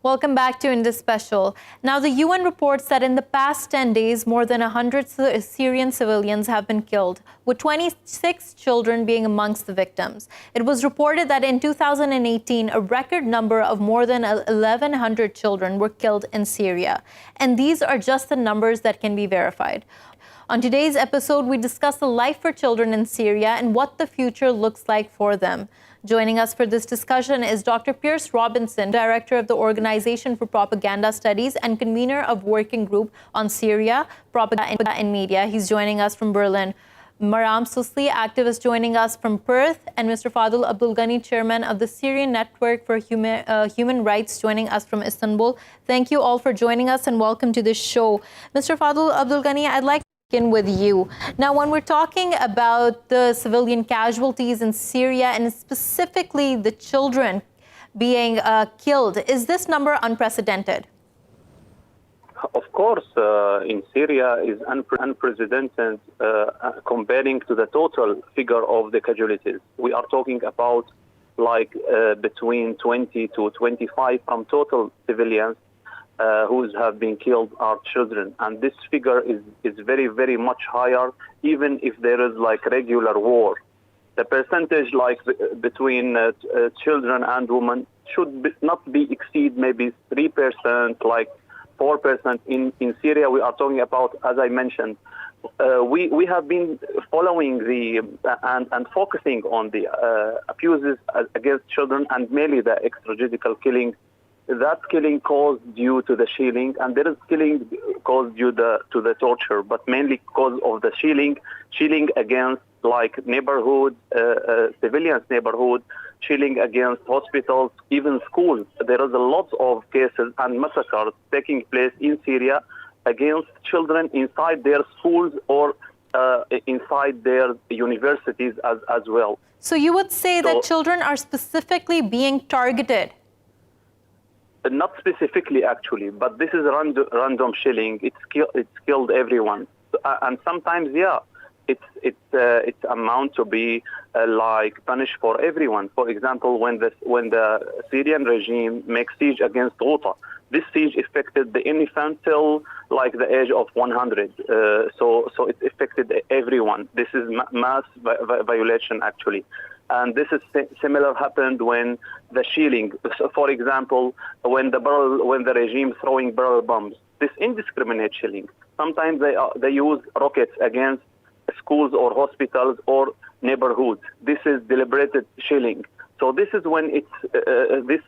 Welcome back to Indus Special. Now, the UN reports that in the past 10 days, more than 100 Syrian civilians have been killed, with 26 children being amongst the victims. It was reported that in 2018, a record number of more than 1,100 children were killed in Syria. And these are just the numbers that can be verified. On today's episode, we discuss the life for children in Syria and what the future looks like for them. Joining us for this discussion is Dr. Pierce Robinson, Director of the Organization for Propaganda Studies and convener of Working Group on Syria, Propaganda and Media. He's joining us from Berlin. Maram Susli, activist, joining us from Perth, and Mr. Fadel Abdul Ghany, Chairman of the Syrian Network for Human Rights, joining us from Istanbul. Thank you all for joining us and welcome to this show. Mr. Fadel Abdul Ghany, I'd like begin with you. Now, when we're talking about the civilian casualties in Syria and specifically the children being killed, is this number unprecedented? Of course, in Syria is unprecedented comparing to the total figure of the casualties. We are talking about between 20 to 25 from total civilians who have been killed are children, and this figure is very, very much higher even if there is regular war. The percentage between children and women should not be exceed maybe 3%, 4%. In Syria we are talking about, as I mentioned, we have been following and focusing on the abuses against children and mainly the extrajudicial killing. That killing caused due to the shelling, and there is killing caused due to the torture, but mainly because of the shelling against neighborhoods, civilians' neighborhoods, shelling against hospitals, even schools. There is a lot of cases and massacres taking place in Syria against children inside their schools or inside their universities as well. So you would say that children are specifically being targeted? Not specifically, actually, but this is random shelling. It's killed everyone, and sometimes, it's amount to be punished for everyone. For example, when the Syrian regime makes siege against Ghouta, this siege affected the infant till the age of 100. So it affected everyone. This is mass violation, actually. And this is similar happened when the shelling. So for example, when the regime throwing barrel bombs, this indiscriminate shelling. Sometimes they use rockets against schools or hospitals or neighborhoods. This is deliberated shelling. So this is when this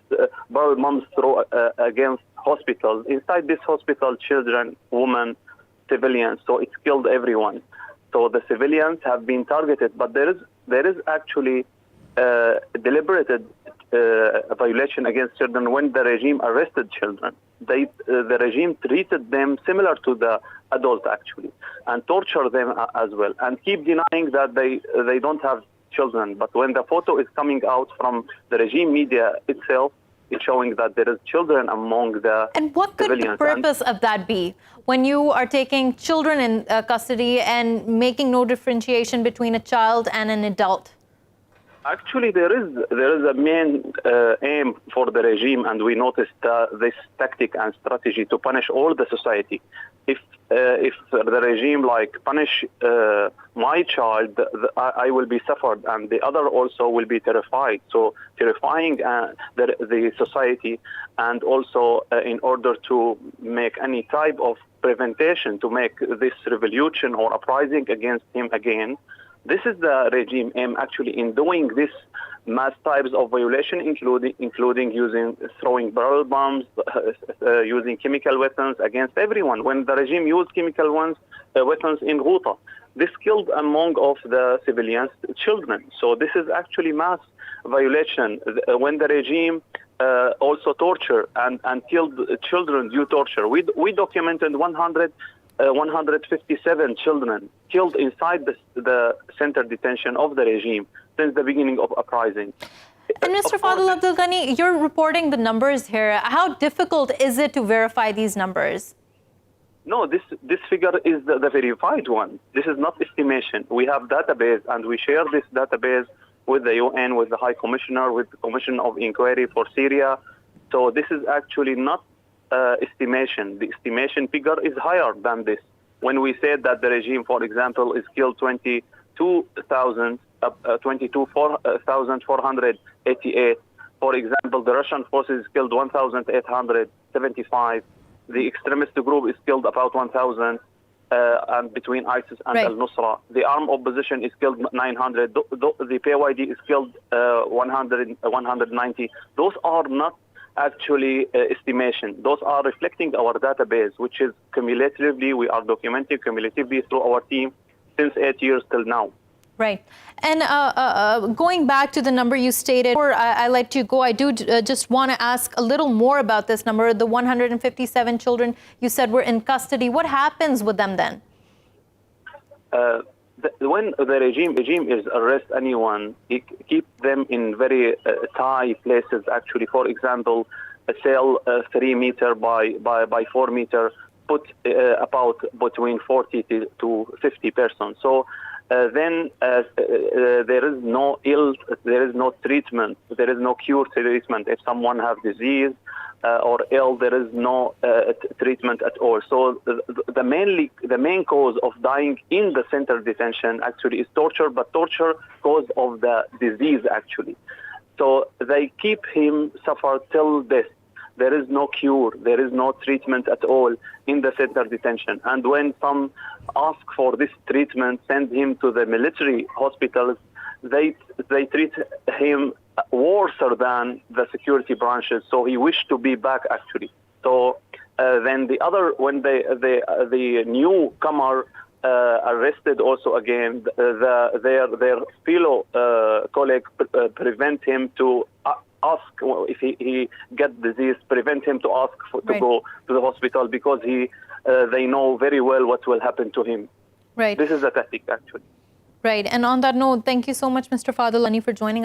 barrel bombs throw against hospitals. Inside this hospital, children, women, civilians. So it's killed everyone. So the civilians have been targeted, but there is actually deliberated violation against children when the regime arrested children. The regime treated them similar to the adult, actually, and torture them as well, and keep denying that they don't have children. But when the photo is coming out from the regime media itself, it's showing that there is children among the And what could civilians. The purpose of that be? When you are taking children in custody and making no differentiation between a child and an adult? Actually, there is a main aim for the regime, and we noticed this tactic and strategy to punish all the society. If the regime punish my child, I will be suffered, and the other also will be terrified. So terrifying the society, and also in order to make any type of prevention, to make this revolution or uprising against him again. This is the regime aim actually in doing this mass types of violation, including throwing barrel bombs, using chemical weapons against everyone. When the regime used chemical weapons in Ghouta, this killed among of the civilians children. So this is actually mass violation. When the regime also torture and killed children due torture, we documented 157 children killed inside the center detention of the regime since the beginning of uprising. And Mr. Fadel Abdul Ghany, you're reporting the numbers here. How difficult is it to verify these numbers? No, this figure is the verified one. This is not estimation. We have database, and we share this database with the UN, with the High Commissioner, with the Commission of Inquiry for Syria. So this is actually not estimation. The estimation figure is higher than this. When we said that the regime, for example, is killed 22,488. For example, the Russian forces killed 1,875. The extremist group is killed about 1,000, and between ISIS and al-Nusra. The armed opposition is killed 900. The PYD is killed 190. Those are not actually estimation. Those are reflecting our database, which is cumulatively, we are documenting cumulatively through our team since 8 years till now. Right. And going back to the number you stated, before I let you go, I do just want to ask a little more about this number. The 157 children you said were in custody. What happens with them then? When the regime is arrest anyone, it keep them in very tight places. Actually, for example, a cell 3 meter by 4 meter, put about between 40 to 50 persons. So then there is no treatment, there is no cure treatment. If someone has disease or ill, there is no treatment at all. So the main cause of dying in the center detention actually is torture, but torture cause of the disease actually. So they keep him suffer till death. There is no cure, there is no treatment at all in the center detention. And when some ask for this treatment, send him to the military hospitals, they treat him worse than the security branches. So he wished to be back actually. So then when the newcomer arrested also again, their fellow colleague prevent him to ask if he get disease, prevent him to ask to go to the hospital because they know very well what will happen to him. Right. This is a tactic actually. Right. And on that note, thank you so much, Mr. Fadel Ghany, for joining us.